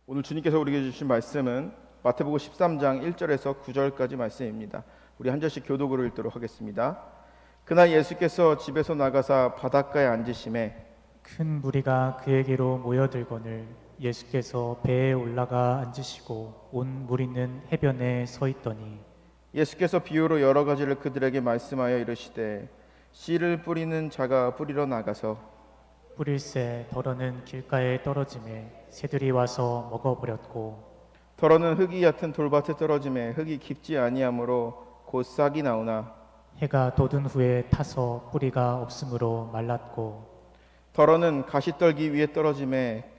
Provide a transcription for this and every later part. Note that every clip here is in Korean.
오늘 주님께서 우리에게 주신 말씀은 마태복음 13장 1절에서 9절까지 말씀입니다. 우리 한 절씩 교독으로 읽도록 하겠습니다. 그날 예수께서 집에서 나가사 바닷가에 앉으심에 큰 무리가 그에게로 모여들거늘 예수께서 배에 올라가 앉으시고 온 무리는 해변에 서 있더니 예수께서 비유로 여러 가지를 그들에게 말씀하여 이르시되 씨를 뿌리는 자가 뿌리러 나가서 뿌릴새 덜어는 길가에 떨어짐에 새들이 와서 먹어버렸고 더러는 흙이 얕은 돌밭에 떨어짐에 흙이 깊지 아니하므로 곧 싹이 나오나 해가 돋은 후에 타서 뿌리가 없으므로 말랐고 더러는 가시떨기 위에 떨어짐에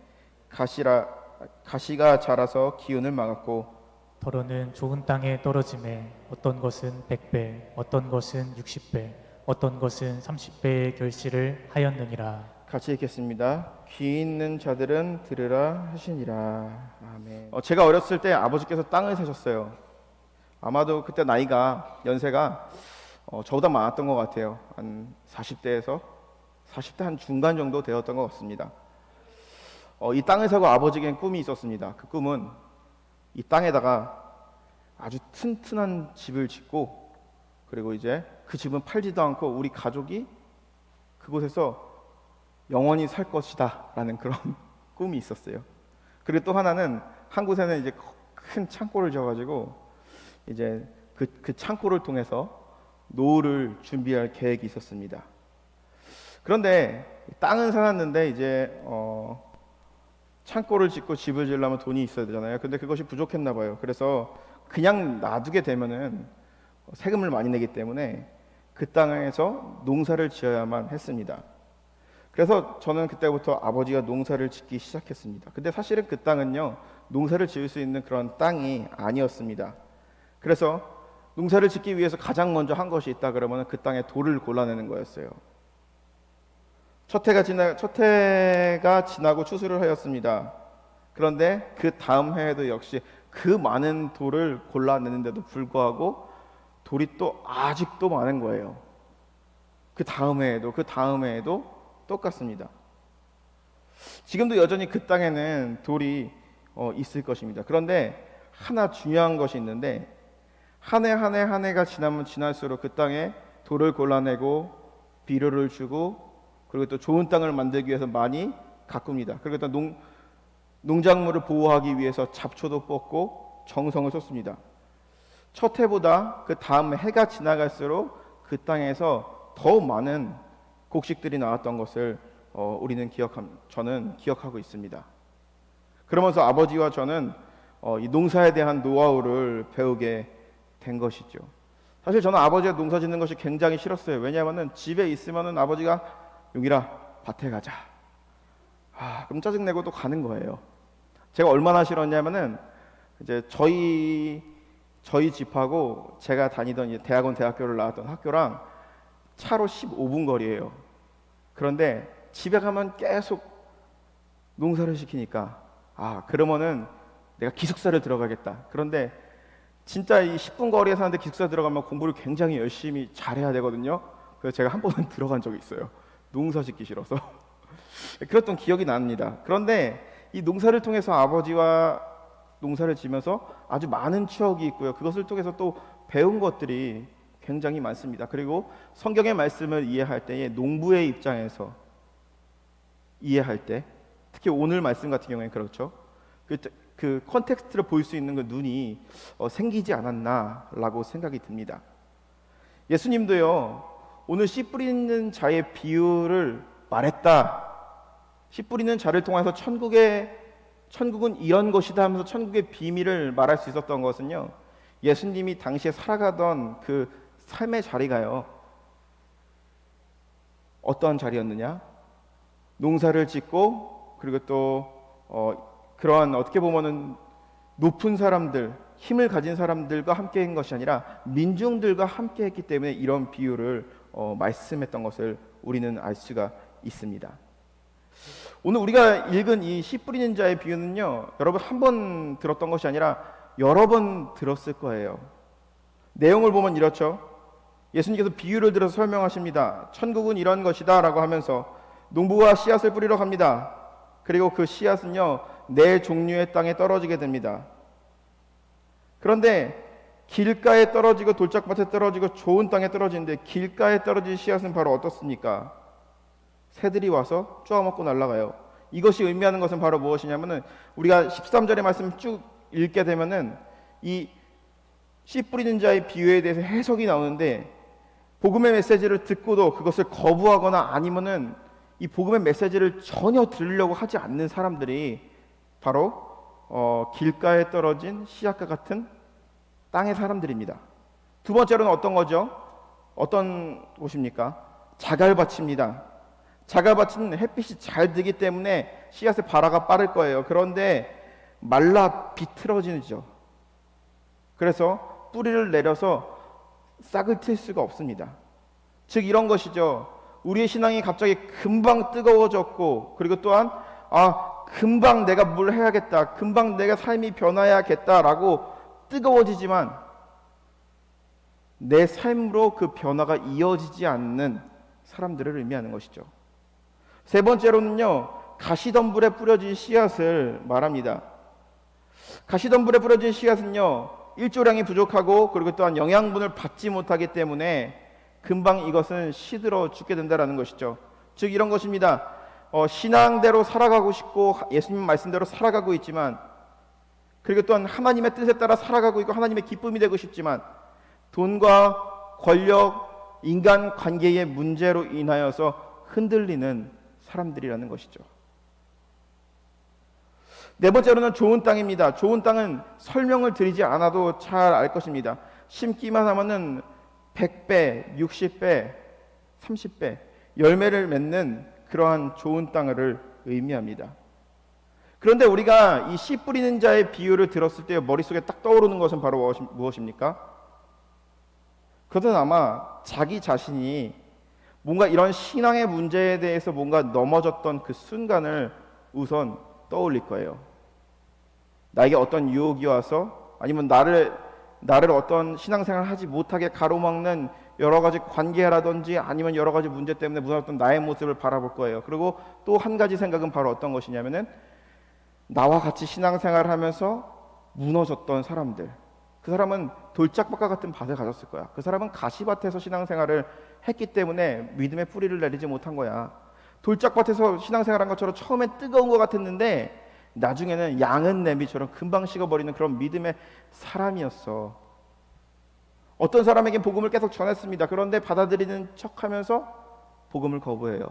가시가 자라서 기운을 막았고 더러는 좋은 땅에 떨어짐에 어떤 것은 100배 어떤 것은 60배 어떤 것은 30배의 결실을 하였느니라. 같이 읽겠습니다. 귀 있는 자들은 들으라 하시니라. 아멘. 제가 어렸을 때 아버지께서 땅을 사셨어요. 아마도 그때 나이가 연세가 저보다 많았던 것 같아요. 한 40대 한 중간 정도 되었던 것 같습니다. 이 땅을 사고 아버지에겐 꿈이 있었습니다. 그 꿈은 이 땅에다가 아주 튼튼한 집을 짓고 그리고 이제 그 집은 팔지도 않고 우리 가족이 그곳에서 영원히 살 것이다 라는 그런 꿈이 있었어요. 그리고 또 하나는 한 곳에는 이제 큰 창고를 지어가지고 이제 그 창고를 통해서 노후를 준비할 계획이 있었습니다. 그런데 땅은 사놨는데 이제 창고를 짓고 집을 지으려면 돈이 있어야 되잖아요. 근데 그것이 부족했나 봐요. 그래서 그냥 놔두게 되면은 세금을 많이 내기 때문에 그 땅에서 농사를 지어야만 했습니다. 그래서 저는 그때부터 아버지가 농사를 짓기 시작했습니다. 근데 사실은 그 땅은요, 농사를 지을 수 있는 그런 땅이 아니었습니다. 그래서 농사를 짓기 위해서 가장 먼저 한 것이 있다 그러면 그 땅에 돌을 골라내는 거였어요. 첫 해가 지나고 추수를 하였습니다. 그런데 그 다음 해에도 역시 그 많은 돌을 골라내는데도 불구하고 돌이 또 아직도 많은 거예요. 그 다음 해에도 똑같습니다. 지금도 여전히 그 땅에는 돌이 있을 것입니다. 그런데 하나 중요한 것이 있는데 한 해가 지나면 지날수록 그 땅에 돌을 골라내고 비료를 주고 그리고 또 좋은 땅을 만들기 위해서 많이 가꿉니다. 그리고 또 농작물을 보호하기 위해서 잡초도 뽑고 정성을 쏟습니다. 첫 해보다 그 다음 해가 지나갈수록 그 땅에서 더 많은 곡식들이 나왔던 것을 저는 기억하고 있습니다. 그러면서 아버지와 저는 이 농사에 대한 노하우를 배우게 된 것이죠. 사실 저는 아버지가 농사 짓는 것이 굉장히 싫었어요. 왜냐하면 집에 있으면 아버지가 용일아 밭에 가자. 그럼 짜증내고 또 가는 거예요. 제가 얼마나 싫었냐면은 이제 저희 집하고 제가 다니던 이제 대학교를 나왔던 학교랑 차로 15분 거리예요. 그런데 집에 가면 계속 농사를 시키니까 그러면은 내가 기숙사를 들어가겠다. 그런데 진짜 이 10분 거리에 사는데 기숙사 들어가면 공부를 굉장히 열심히 잘해야 되거든요. 그래서 제가 한 번은 들어간 적이 있어요. 농사 짓기 싫어서. 그랬던 기억이 납니다. 그런데 이 농사를 통해서 아버지와 농사를 지면서 아주 많은 추억이 있고요. 그것을 통해서 또 배운 것들이 굉장히 많습니다. 그리고 성경의 말씀을 이해할 때에 농부의 입장에서 이해할 때 특히 오늘 말씀 같은 경우에는 그렇죠. 그 컨텍스트를 볼 수 있는 그 눈이 생기지 않았나라고 생각이 듭니다. 예수님도요. 오늘 씨 뿌리는 자의 비유를 말했다. 씨 뿌리는 자를 통해서 천국은 이런 것이다 하면서 천국의 비밀을 말할 수 있었던 것은요. 예수님이 당시에 살아가던 그 삶의 자리가요. 어떠한 자리였느냐? 농사를 짓고 그리고 또 그러한 어떻게 보면은 높은 사람들, 힘을 가진 사람들과 함께한 것이 아니라 민중들과 함께했기 때문에 이런 비유를 말씀했던 것을 우리는 알 수가 있습니다. 오늘 우리가 읽은 이 씨 뿌리는 자의 비유는요, 여러분 한 번 들었던 것이 아니라 여러 번 들었을 거예요. 내용을 보면 이렇죠. 예수님께서 비유를 들어서 설명하십니다. 천국은 이런 것이다 라고 하면서 농부가 씨앗을 뿌리러 갑니다. 그리고 그 씨앗은요, 네 종류의 땅에 떨어지게 됩니다. 그런데 길가에 떨어지고 돌짝밭에 떨어지고 좋은 땅에 떨어지는데, 길가에 떨어진 씨앗은 바로 어떻습니까? 새들이 와서 쪼아먹고 날아가요. 이것이 의미하는 것은 바로 무엇이냐면은, 우리가 13절의 말씀 쭉 읽게 되면은 이 씨 뿌리는 자의 비유에 대해서 해석이 나오는데, 복음의 메시지를 듣고도 그것을 거부하거나 아니면은 이 복음의 메시지를 전혀 들으려고 하지 않는 사람들이 바로 길가에 떨어진 씨앗과 같은 땅의 사람들입니다. 두 번째로는 어떤 거죠? 어떤 곳입니까? 자갈밭입니다. 자갈밭은 햇빛이 잘 들기 때문에 씨앗의 발화가 빠를 거예요. 그런데 말라 비틀어지죠. 그래서 뿌리를 내려서 싹을 틔울 수가 없습니다. 즉 이런 것이죠. 우리의 신앙이 갑자기 금방 뜨거워졌고, 그리고 또한 금방 내가 뭘 해야겠다, 금방 내가 삶이 변화해야겠다라고 뜨거워지지만 내 삶으로 그 변화가 이어지지 않는 사람들을 의미하는 것이죠. 세 번째로는요, 가시덤불에 뿌려진 씨앗을 말합니다. 가시덤불에 뿌려진 씨앗은요, 일조량이 부족하고 그리고 또한 영양분을 받지 못하기 때문에 금방 이것은 시들어 죽게 된다는 것이죠. 즉 이런 것입니다. 신앙대로 살아가고 싶고 예수님 말씀대로 살아가고 있지만, 그리고 또한 하나님의 뜻에 따라 살아가고 있고 하나님의 기쁨이 되고 싶지만, 돈과 권력, 인간 관계의 문제로 인하여서 흔들리는 사람들이라는 것이죠. 네 번째로는 좋은 땅입니다. 좋은 땅은 설명을 드리지 않아도 잘 알 것입니다. 심기만 하면은 100배, 60배, 30배 열매를 맺는 그러한 좋은 땅을 의미합니다. 그런데 우리가 이 씨 뿌리는 자의 비유를 들었을 때 머릿속에 딱 떠오르는 것은 바로 무엇입니까? 그것은 아마 자기 자신이 뭔가 이런 신앙의 문제에 대해서 뭔가 넘어졌던 그 순간을 우선 떠올릴 거예요. 나에게 어떤 유혹이 와서, 아니면 나를 어떤 신앙생활을 하지 못하게 가로막는 여러 가지 관계라든지 아니면 여러 가지 문제 때문에 무너졌던 나의 모습을 바라볼 거예요. 그리고 또 한 가지 생각은 바로 어떤 것이냐면은, 나와 같이 신앙생활을 하면서 무너졌던 사람들, 그 사람은 돌짝밭과 같은 밭을 가졌을 거야. 그 사람은 가시밭에서 신앙생활을 했기 때문에 믿음의 뿌리를 내리지 못한 거야. 돌짝밭에서 신앙생활한 것처럼 처음엔 뜨거운 것 같았는데 나중에는 양은 냄비처럼 금방 식어버리는 그런 믿음의 사람이었어. 어떤 사람에겐 복음을 계속 전했습니다. 그런데 받아들이는 척하면서 복음을 거부해요.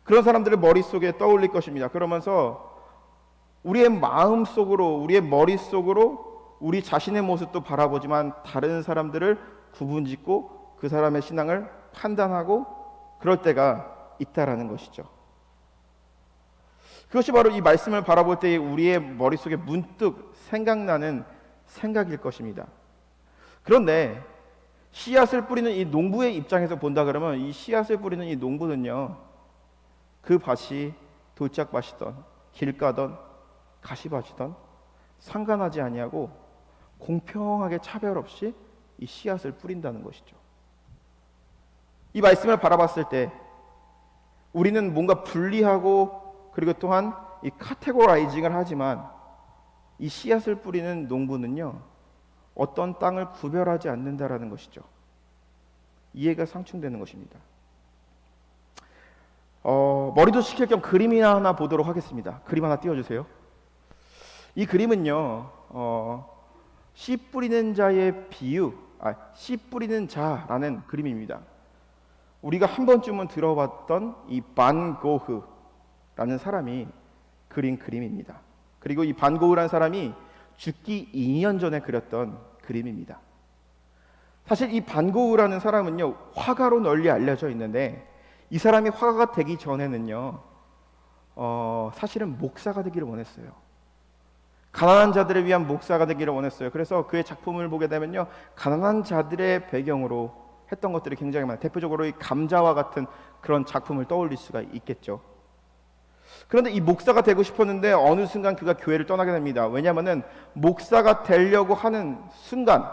그런 사람들을 머릿속에 떠올릴 것입니다. 그러면서 우리의 마음속으로, 우리의 머릿속으로 우리 자신의 모습도 바라보지만 다른 사람들을 구분짓고 그 사람의 신앙을 판단하고 그럴 때가 있다라는 것이죠. 그것이 바로 이 말씀을 바라볼 때 우리의 머릿속에 문득 생각나는 생각일 것입니다. 그런데 씨앗을 뿌리는 이 농부의 입장에서 본다 그러면, 이 씨앗을 뿌리는 이 농부는요, 그 밭이 돌짝밭이던 길가던 가시밭이던 상관하지 아니하고 공평하게 차별 없이 이 씨앗을 뿌린다는 것이죠. 이 말씀을 바라봤을 때 우리는 뭔가 분리하고 그리고 또한 이 카테고라이징을 하지만, 이 씨앗을 뿌리는 농부는요, 어떤 땅을 구별하지 않는다라는 것이죠. 이해가 상충되는 것입니다. 머리도 식힐 겸 그림이나 하나 보도록 하겠습니다. 그림 하나 띄워주세요. 이 그림은요, 씨 뿌리는 자의 비유, 씨 뿌리는 자라는 그림입니다. 우리가 한 번쯤은 들어봤던 이 반 고흐라는 사람이 그린 그림입니다. 그리고 이 반 고흐라는 사람이 죽기 2년 전에 그렸던 그림입니다. 사실 이 반 고흐라는 사람은요, 화가로 널리 알려져 있는데, 이 사람이 화가가 되기 전에는요, 사실은 목사가 되기를 원했어요. 가난한 자들을 위한 목사가 되기를 원했어요. 그래서 그의 작품을 보게 되면요, 가난한 자들의 배경으로 했던 것들이 굉장히 많아요. 대표적으로 이 감자와 같은 그런 작품을 떠올릴 수가 있겠죠. 그런데 이 목사가 되고 싶었는데 어느 순간 그가 교회를 떠나게 됩니다. 왜냐하면 목사가 되려고 하는 순간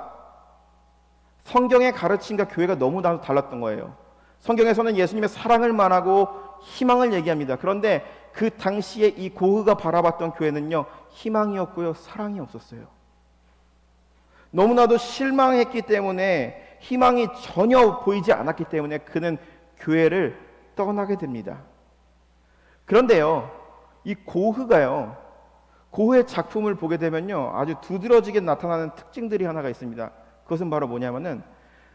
성경의 가르침과 교회가 너무 달랐던 거예요. 성경에서는 예수님의 사랑을 말하고 희망을 얘기합니다. 그런데 그 당시에 이 고흐가 바라봤던 교회는요, 희망이었고요, 사랑이 없었어요. 너무나도 실망했기 때문에, 희망이 전혀 보이지 않았기 때문에 그는 교회를 떠나게 됩니다. 그런데요, 이 고흐가요, 고흐의 작품을 보게 되면요, 아주 두드러지게 나타나는 특징들이 하나가 있습니다. 그것은 바로 뭐냐면은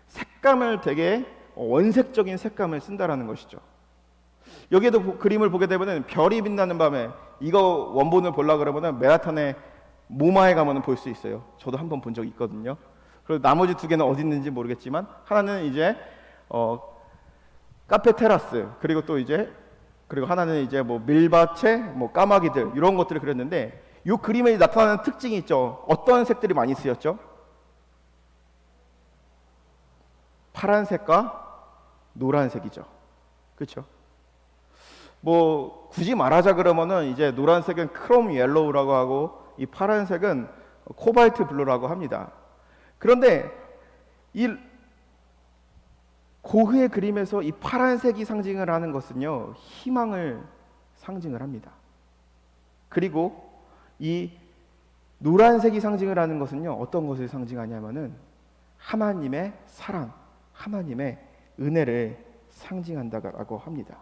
색감을 되게 원색적인 색감을 쓴다라는 것이죠. 여기에도 그림을 보게 되면은 별이 빛나는 밤에, 이거 원본을 보려고 그러면은 맨하탄의 모마에 가면은 볼 수 있어요. 저도 한번 본 적이 있거든요. 그리고 나머지 두 개는 어디 있는지 모르겠지만, 하나는 이제 카페 테라스, 그리고 또 이제 그리고 하나는 이제 뭐 밀밭에 뭐 까마귀들, 이런 것들을 그렸는데, 이 그림에 나타나는 특징이 있죠. 어떤 색들이 많이 쓰였죠? 파란색과 노란색이죠. 그렇죠? 뭐 굳이 말하자 그러면은 이제 노란색은 크롬 옐로우라고 하고, 이 파란색은 코발트 블루라고 합니다. 그런데 이 고흐의 그림에서 이 파란색이 상징을 하는 것은요, 희망을 상징을 합니다. 그리고 이 노란색이 상징을 하는 것은요, 어떤 것을 상징하냐면은 하나님의 사랑, 하나님의 은혜를 상징한다고 합니다.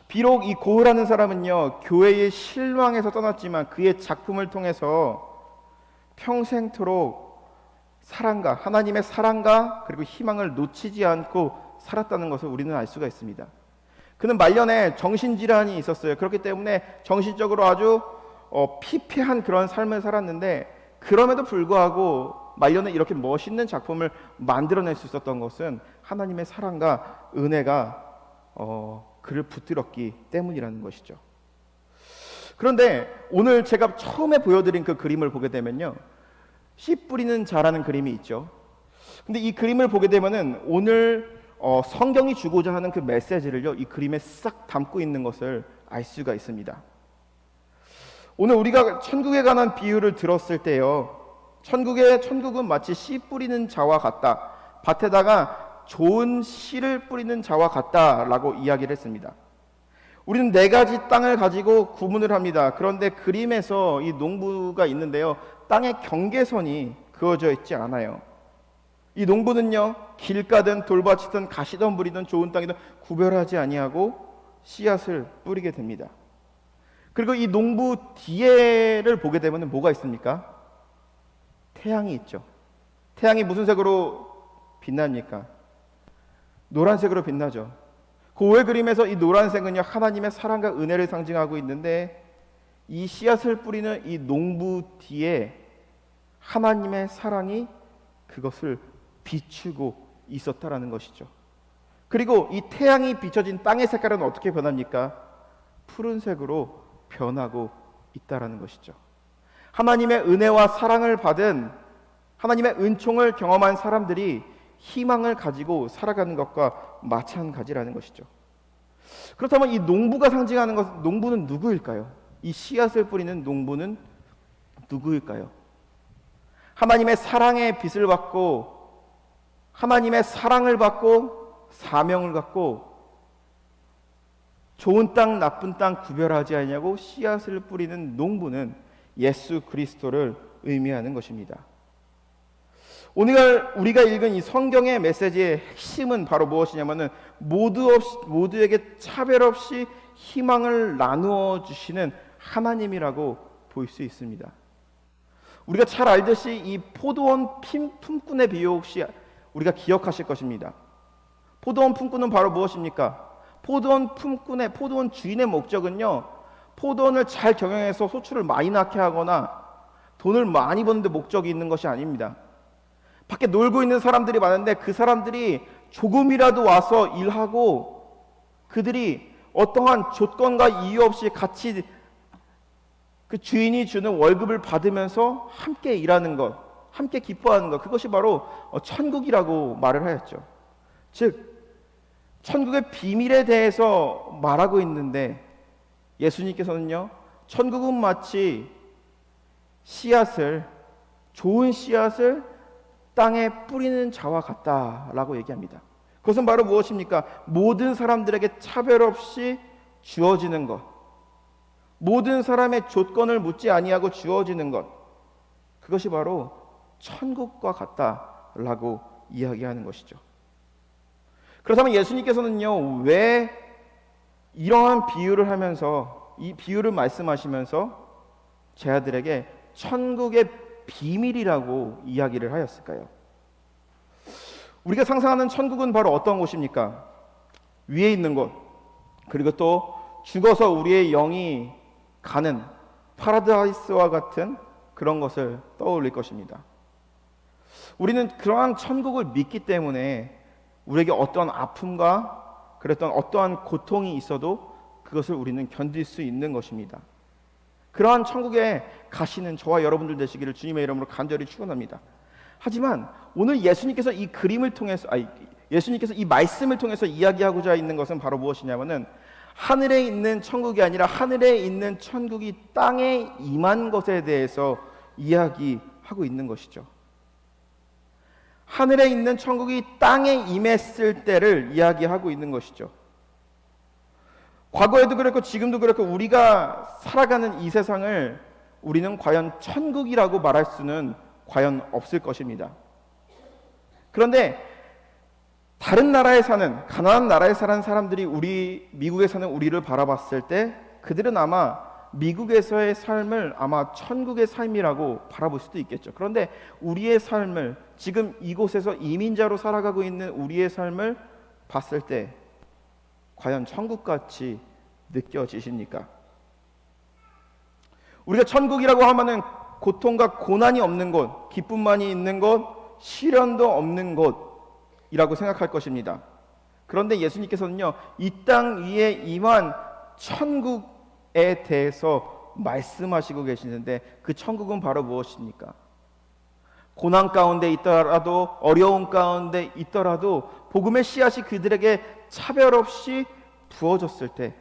비록 이 고흐라는 사람은요, 교회의 실망에서 떠났지만 그의 작품을 통해서 평생토록 사랑과, 하나님의 사랑과 그리고 희망을 놓치지 않고 살았다는 것을 우리는 알 수가 있습니다. 그는 말년에 정신질환이 있었어요. 그렇기 때문에 정신적으로 아주 피폐한 그런 삶을 살았는데, 그럼에도 불구하고 말년에 이렇게 멋있는 작품을 만들어낼 수 있었던 것은 하나님의 사랑과 은혜가 그를 붙들었기 때문이라는 것이죠. 그런데 오늘 제가 처음에 보여드린 그 그림을 보게 되면요, 씨 뿌리는 자라는 그림이 있죠. 근데 이 그림을 보게 되면은 오늘 성경이 주고자 하는 그 메시지를요, 이 그림에 싹 담고 있는 것을 알 수가 있습니다. 오늘 우리가 천국에 관한 비유를 들었을 때요, 천국은 마치 씨 뿌리는 자와 같다, 밭에다가 좋은 씨를 뿌리는 자와 같다라고 이야기를 했습니다. 우리는 4가지 땅을 가지고 구분을 합니다. 그런데 그림에서 이 농부가 있는데요, 땅의 경계선이 그어져 있지 않아요. 이 농부는요, 길가든 돌밭이든 가시덤불이든 좋은 땅이든 구별하지 아니하고 씨앗을 뿌리게 됩니다. 그리고 이 농부 뒤에를 보게 되면 뭐가 있습니까? 태양이 있죠. 태양이 무슨 색으로 빛납니까? 노란색으로 빛나죠. 고흐의 그림에서 이 노란색은요, 하나님의 사랑과 은혜를 상징하고 있는데, 이 씨앗을 뿌리는 이 농부 뒤에 하나님의 사랑이 그것을 비추고 있었다라는 것이죠. 그리고 이 태양이 비춰진 땅의 색깔은 어떻게 변합니까? 푸른색으로 변하고 있다라는 것이죠. 하나님의 은혜와 사랑을 받은, 하나님의 은총을 경험한 사람들이 희망을 가지고 살아가는 것과 마찬가지라는 것이죠. 그렇다면 이 농부가 상징하는 것, 농부는 누구일까요? 이 씨앗을 뿌리는 농부는 누구일까요? 하나님의 사랑의 빛을 받고, 하나님의 사랑을 받고, 사명을 갖고, 좋은 땅 나쁜 땅 구별하지 않냐고 씨앗을 뿌리는 농부는 예수 그리스도를 의미하는 것입니다. 오늘 우리가 읽은 이 성경의 메시지의 핵심은 바로 무엇이냐면은 모두에게 차별 없이 희망을 나누어 주시는 하나님이라고 볼 수 있습니다. 우리가 잘 알듯이 이 포도원 품꾼의 비유 혹시 우리가 기억하실 것입니다. 포도원 품꾼은 바로 무엇입니까? 포도원 주인의 목적은요, 포도원을 잘 경영해서 소출을 많이 낳게 하거나 돈을 많이 버는 데 목적이 있는 것이 아닙니다. 밖에 놀고 있는 사람들이 많은데 그 사람들이 조금이라도 와서 일하고, 그들이 어떠한 조건과 이유 없이 같이 그 주인이 주는 월급을 받으면서 함께 일하는 것, 함께 기뻐하는 것, 그것이 바로 천국이라고 말을 하였죠. 즉 천국의 비밀에 대해서 말하고 있는데, 예수님께서는요, 천국은 마치 좋은 씨앗을 땅에 뿌리는 자와 같다라고 얘기합니다. 그것은 바로 무엇입니까? 모든 사람들에게 차별 없이 주어지는 것, 모든 사람의 조건을 묻지 아니하고 주어지는 것, 그것이 바로 천국과 같다라고 이야기하는 것이죠. 그렇다면 예수님께서는요, 왜 이러한 비유를 하면서, 이 비유를 말씀하시면서 제 아들에게 천국의 비밀이라고 이야기를 하였을까요? 우리가 상상하는 천국은 바로 어떤 곳입니까? 위에 있는 곳, 그리고 또 죽어서 우리의 영이 가는 파라다이스와 같은 그런 것을 떠올릴 것입니다. 우리는 그러한 천국을 믿기 때문에 우리에게 어떠한 아픔과 그랬던 어떠한 고통이 있어도 그것을 우리는 견딜 수 있는 것입니다. 그러한 천국에 가시는 저와 여러분들 되시기를 주님의 이름으로 간절히 축원합니다. 하지만 오늘 예수님께서 이 그림을 통해서, 예수님께서 이 말씀을 통해서 이야기하고자 있는 것은 바로 무엇이냐면은 하늘에 있는 천국이 아니라 하늘에 있는 천국이 땅에 임한 것에 대해서 이야기하고 있는 것이죠. 하늘에 있는 천국이 땅에 임했을 때를 이야기하고 있는 것이죠. 과거에도 그렇고 지금도 그렇고 우리가 살아가는 이 세상을 우리는 과연 천국이라고 말할 수는 과연 없을 것입니다. 그런데 다른 나라에 사는, 가나안 나라에 사는 사람들이 미국에 사는 우리를 바라봤을 때 그들은 아마 미국에서의 삶을 아마 천국의 삶이라고 바라볼 수도 있겠죠. 그런데 우리의 삶을, 지금 이곳에서 이민자로 살아가고 있는 우리의 삶을 봤을 때 과연 천국같이 느껴지십니까? 우리가 천국이라고 하면은 고통과 고난이 없는 곳, 기쁨만이 있는 곳, 시련도 없는 곳이라고 생각할 것입니다. 그런데 예수님께서는요, 이 땅 위에 임한 천국에 대해서 말씀하시고 계시는데 그 천국은 바로 무엇입니까? 고난 가운데 있더라도, 어려움 가운데 있더라도 복음의 씨앗이 그들에게 차별 없이 부어졌을 때,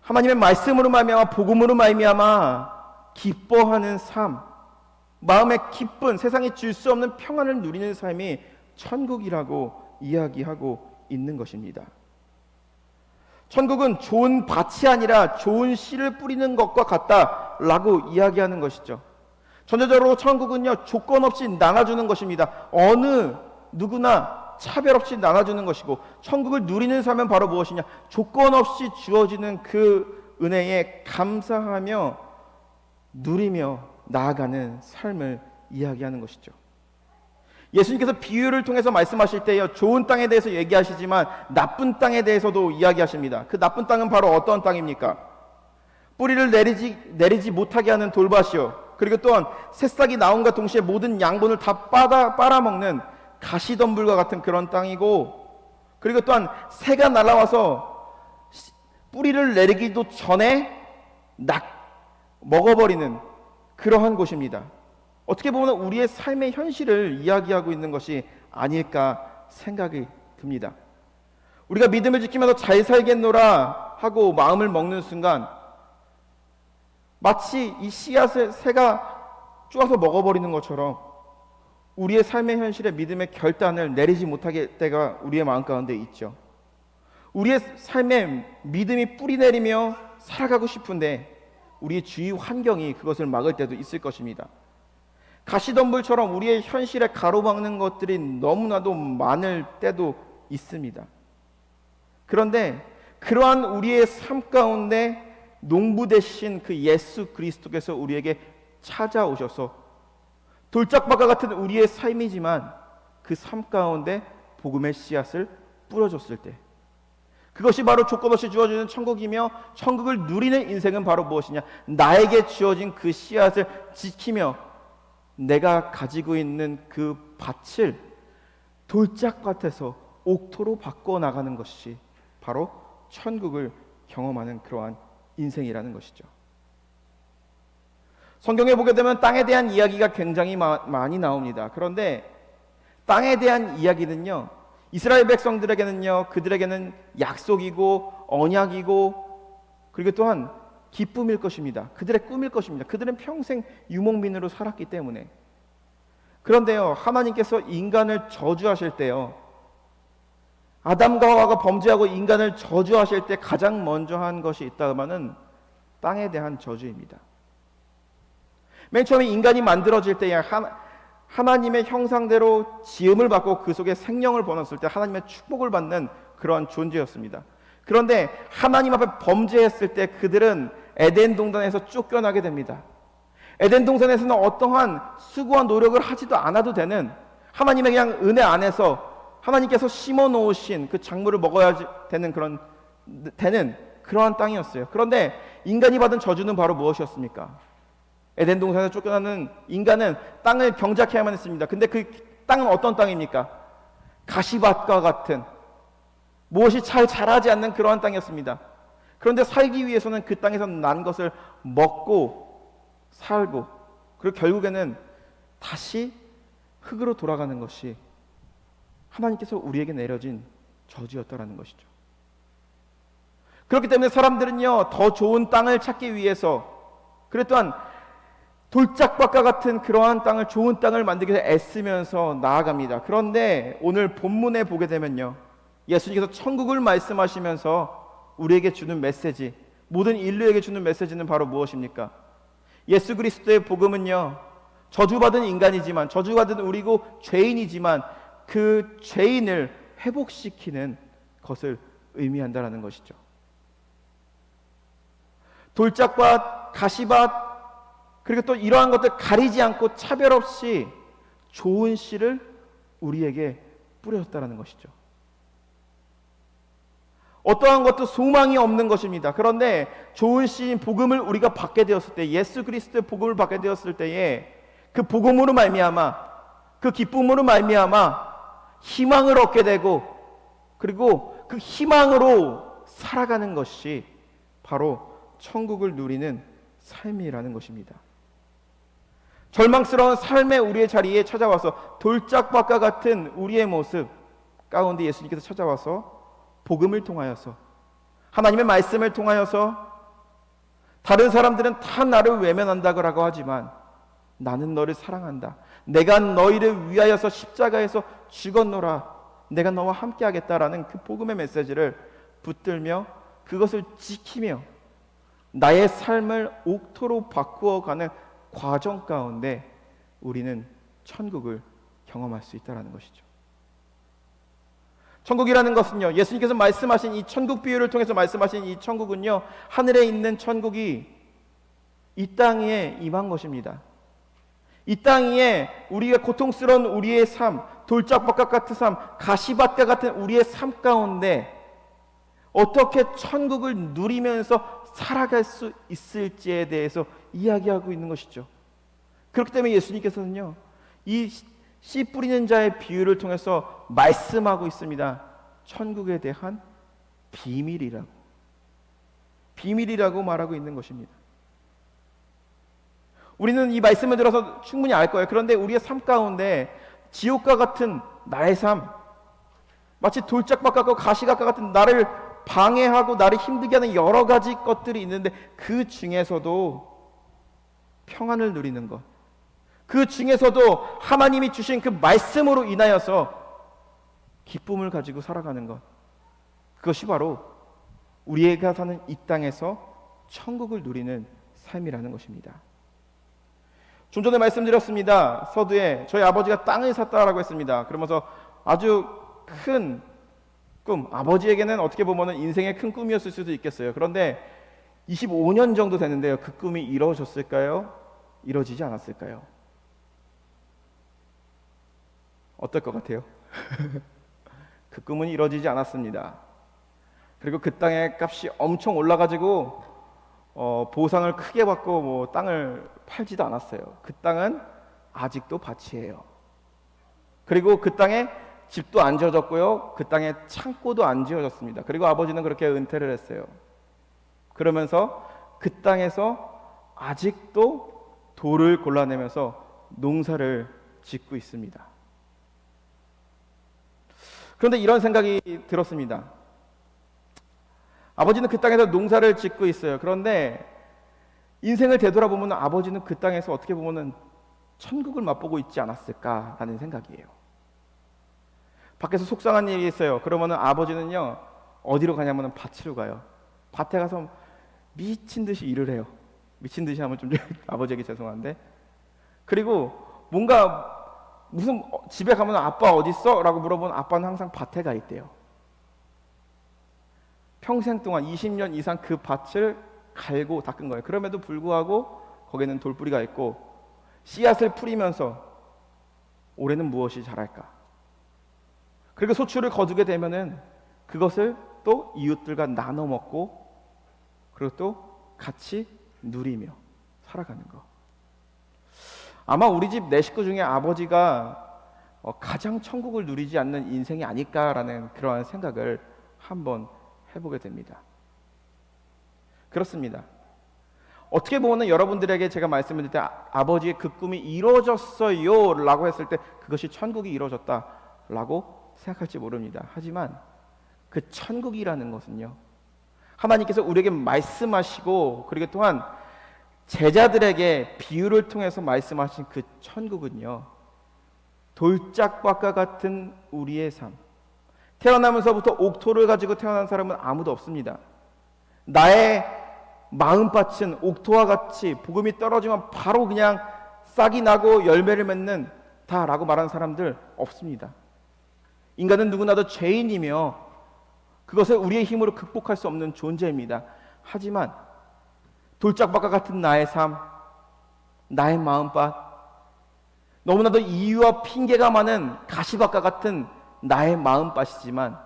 하나님의 말씀으로 말미암아, 복음으로 말미암아 기뻐하는 삶, 마음의 기쁜, 세상이 줄 수 없는 평안을 누리는 삶이 천국이라고 이야기하고 있는 것입니다. 천국은 좋은 밭이 아니라 좋은 씨를 뿌리는 것과 같다라고 이야기하는 것이죠. 전체적으로 천국은요, 조건 없이 나눠주는 것입니다. 어느 누구나 차별 없이 나눠주는 것이고, 천국을 누리는 삶은 바로 무엇이냐? 조건 없이 주어지는 그 은혜에 감사하며 누리며 나아가는 삶을 이야기하는 것이죠. 예수님께서 비유를 통해서 말씀하실 때요, 좋은 땅에 대해서 얘기하시지만 나쁜 땅에 대해서도 이야기하십니다. 그 나쁜 땅은 바로 어떤 땅입니까? 뿌리를 내리지 못하게 하는 돌밭이요, 그리고 또한 새싹이 나온과 동시에 모든 양분을 다 빨아먹는 가시덤불과 같은 그런 땅이고, 그리고 또한 새가 날아와서 뿌리를 내리기도 전에 먹어버리는 그러한 곳입니다. 어떻게 보면 우리의 삶의 현실을 이야기하고 있는 것이 아닐까 생각이 듭니다. 우리가 믿음을 지키면서 잘 살겠노라 하고 마음을 먹는 순간 마치 이 씨앗을 새가 쪼아서 먹어버리는 것처럼 우리의 삶의 현실에 믿음의 결단을 내리지 못하게 때가 우리의 마음 가운데 있죠. 우리의 삶에 믿음이 뿌리 내리며 살아가고 싶은데 우리의 주위 환경이 그것을 막을 때도 있을 것입니다. 가시덤불처럼 우리의 현실에 가로막는 것들이 너무나도 많을 때도 있습니다. 그런데 그러한 우리의 삶 가운데 농부 되신 그 예수 그리스도께서 우리에게 찾아오셔서 돌짝밭과 같은 우리의 삶이지만 그 삶 가운데 복음의 씨앗을 뿌려줬을 때, 그것이 바로 조건 없이 주어지는 천국이며, 천국을 누리는 인생은 바로 무엇이냐? 나에게 주어진 그 씨앗을 지키며 내가 가지고 있는 그 밭을 돌짝밭에서 옥토로 바꿔나가는 것이 바로 천국을 경험하는 그러한 인생이라는 것이죠. 성경에 보게 되면 땅에 대한 이야기가 굉장히 많이 나옵니다. 그런데 땅에 대한 이야기는요, 이스라엘 백성들에게는요, 그들에게는 약속이고 언약이고 그리고 또한 기쁨일 것입니다. 그들의 꿈일 것입니다. 그들은 평생 유목민으로 살았기 때문에. 그런데요, 하나님께서 인간을 저주하실 때요, 아담과 하와가 범죄하고 인간을 저주하실 때 가장 먼저 한 것이 있다 하면은 땅에 대한 저주입니다. 맨 처음에 인간이 만들어질 때에 하나님의 형상대로 지음을 받고 그 속에 생명을 번었을 때 하나님의 축복을 받는 그러한 존재였습니다. 그런데 하나님 앞에 범죄했을 때 그들은 에덴 동산에서 쫓겨나게 됩니다. 에덴 동산에서는 어떠한 수고와 노력을 하지도 않아도 되는, 하나님의 그냥 은혜 안에서 하나님께서 심어 놓으신 그 작물을 먹어야 되는 그러한 땅이었어요. 그런데 인간이 받은 저주는 바로 무엇이었습니까? 에덴 동산에서 쫓겨나는 인간은 땅을 경작해야만 했습니다. 근데 그 땅은 어떤 땅입니까? 가시밭과 같은, 무엇이 잘 자라지 않는 그러한 땅이었습니다. 그런데 살기 위해서는 그 땅에서 난 것을 먹고 살고, 그리고 결국에는 다시 흙으로 돌아가는 것이 하나님께서 우리에게 내려진 저주였다라는 것이죠. 그렇기 때문에 사람들은요, 더 좋은 땅을 찾기 위해서, 그래 또한 돌짝밭과 같은 그러한 땅을, 좋은 땅을 만들기 위해서 애쓰면서 나아갑니다. 그런데 오늘 본문에 보게 되면요, 예수님께서 천국을 말씀하시면서 우리에게 주는 메시지, 모든 인류에게 주는 메시지는 바로 무엇입니까? 예수 그리스도의 복음은요, 저주받은 인간이지만, 저주받은 우리고 죄인이지만 그 죄인을 회복시키는 것을 의미한다라는 것이죠. 돌짝밭, 가시밭, 그리고 또 이러한 것들 가리지 않고 차별 없이 좋은 씨를 우리에게 뿌렸다라는 것이죠. 어떠한 것도 소망이 없는 것입니다. 그런데 좋은 씨인 복음을 우리가 받게 되었을 때, 예수 그리스도의 복음을 받게 되었을 때에 그 복음으로 말미암아, 그 기쁨으로 말미암아 희망을 얻게 되고, 그리고 그 희망으로 살아가는 것이 바로 천국을 누리는 삶이라는 것입니다. 절망스러운 삶의 우리의 자리에 찾아와서 돌짝밭과 같은 우리의 모습 가운데 예수님께서 찾아와서 복음을 통하여서, 하나님의 말씀을 통하여서, 다른 사람들은 다 나를 외면한다고 하지만 나는 너를 사랑한다, 내가 너희를 위하여서 십자가에서 죽었노라, 내가 너와 함께 하겠다라는 그 복음의 메시지를 붙들며 그것을 지키며 나의 삶을 옥토로 바꾸어가는 과정 가운데 우리는 천국을 경험할 수 있다는 것이죠. 천국이라는 것은요, 예수님께서 말씀하신 이 천국 비유를 통해서 말씀하신 이 천국은요, 하늘에 있는 천국이 이 땅에 임한 것입니다. 이 땅 위에 우리가 고통스러운 우리의 삶, 돌짝밭과 같은 삶, 가시밭과 같은 우리의 삶 가운데 어떻게 천국을 누리면서 살아갈 수 있을지에 대해서 이야기하고 있는 것이죠. 그렇기 때문에 예수님께서는요, 이 씨 뿌리는 자의 비유를 통해서 말씀하고 있습니다. 천국에 대한 비밀이라고 말하고 있는 것입니다. 우리는 이 말씀을 들어서 충분히 알 거예요. 그런데 우리의 삶 가운데 지옥과 같은 나의 삶, 마치 돌짝밭과 같고 가시밭과 같은 나를 방해하고 나를 힘들게 하는 여러 가지 것들이 있는데, 그 중에서도 평안을 누리는 것, 그 중에서도 하나님이 주신 그 말씀으로 인하여서 기쁨을 가지고 살아가는 것, 그것이 바로 우리가 사는 이 땅에서 천국을 누리는 삶이라는 것입니다. 좀 전에 말씀드렸습니다. 서두에 저희 아버지가 땅을 샀다라고 했습니다. 그러면서 아주 큰 꿈, 아버지에게는 어떻게 보면 인생의 큰 꿈이었을 수도 있겠어요. 그런데 25년 정도 됐는데요, 그 꿈이 이루어졌을까요? 이루어지지 않았을까요? 어떨 것 같아요? 그 꿈은 이루어지지 않았습니다. 그리고 그 땅의 값이 엄청 올라가지고 보상을 크게 받고 땅을 팔지도 않았어요. 그 땅은 아직도 밭이에요. 그리고 그 땅에 집도 안 지어졌고요, 그 땅에 창고도 안 지어졌습니다. 그리고 아버지는 그렇게 은퇴를 했어요. 그러면서 그 땅에서 아직도 돌을 골라내면서 농사를 짓고 있습니다. 그런데 이런 생각이 들었습니다. 아버지는 그 땅에서 농사를 짓고 있어요. 그런데 인생을 되돌아보면 아버지는 그 땅에서 어떻게 보면 천국을 맛보고 있지 않았을까라는 생각이에요. 밖에서 속상한 일이 있어요. 그러면은 아버지는요, 어디로 가냐면은 밭으로 가요. 밭에 가서 미친 듯이 일을 해요. 미친 듯이 하면 좀 아버지에게 죄송한데. 그리고 뭔가 무슨 집에 가면 아빠 어디 있어? 라고 물어보면 아빠는 항상 밭에 가 있대요. 평생 동안 20년 이상 그 밭을 갈고 닦은 거예요. 그럼에도 불구하고 거기는 돌뿌리가 있고 씨앗을 뿌리면서 올해는 무엇이 자랄까? 그리고 소출을 거두게 되면은 그것을 또 이웃들과 나눠 먹고 그리고 또 같이 누리며 살아가는 거. 아마 우리 집 내 식구 중에 아버지가 가장 천국을 누리지 않는 인생이 아닐까라는 그러한 생각을 한번 해보게 됩니다. 그렇습니다. 어떻게 보면 여러분들에게 제가 말씀을 드릴 때 아버지의 그 꿈이 이루어졌어요 라고 했을 때 그것이 천국이 이루어졌다 라고 생각할지 모릅니다. 하지만 그 천국이라는 것은요, 하나님께서 우리에게 말씀하시고 그리고 또한 제자들에게 비유를 통해서 말씀하신 그 천국은요, 돌짝밭과 같은 우리의 삶. 태어나면서부터 옥토를 가지고 태어난 사람은 아무도 없습니다. 나의 마음밭은 옥토와 같이 복음이 떨어지면 바로 그냥 싹이 나고 열매를 맺는 다라고 말하는 사람들 없습니다. 인간은 누구나도 죄인이며 그것을 우리의 힘으로 극복할 수 없는 존재입니다. 하지만 돌짝밭과 같은 나의 삶, 나의 마음밭, 너무나도 이유와 핑계가 많은 가시밭과 같은 나의 마음밭이지만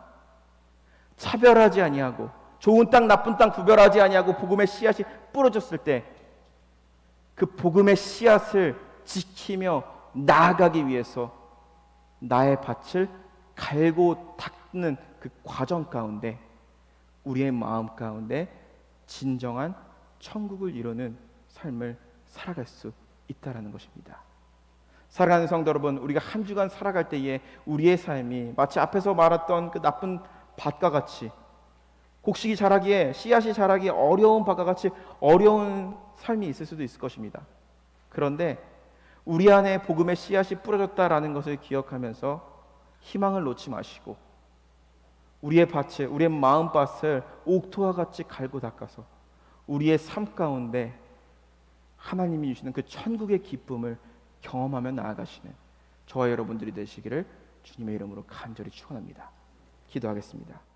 차별하지 아니하고 좋은 땅 나쁜 땅 구별하지 아니하고 복음의 씨앗이 뿌려졌을 때 그 복음의 씨앗을 지키며 나아가기 위해서 나의 밭을 갈고 닦는 그 과정 가운데 우리의 마음 가운데 진정한 천국을 이루는 삶을 살아갈 수 있다라는 것입니다. 사랑하는 성도 여러분, 우리가 한 주간 살아갈 때에 우리의 삶이 마치 앞에서 말했던 그 나쁜 밭과 같이 곡식이 자라기에 씨앗이 자라기에 어려운 밭과 같이 어려운 삶이 있을 수도 있을 것입니다. 그런데 우리 안에 복음의 씨앗이 뿌려졌다라는 것을 기억하면서 희망을 놓지 마시고 우리의 밭을, 우리의 마음밭을 옥토와 같이 갈고 닦아서 우리의 삶 가운데 하나님이 주시는 그 천국의 기쁨을 경험하며 나아가시는 저와 여러분들이 되시기를 주님의 이름으로 간절히 축원합니다. 기도하겠습니다.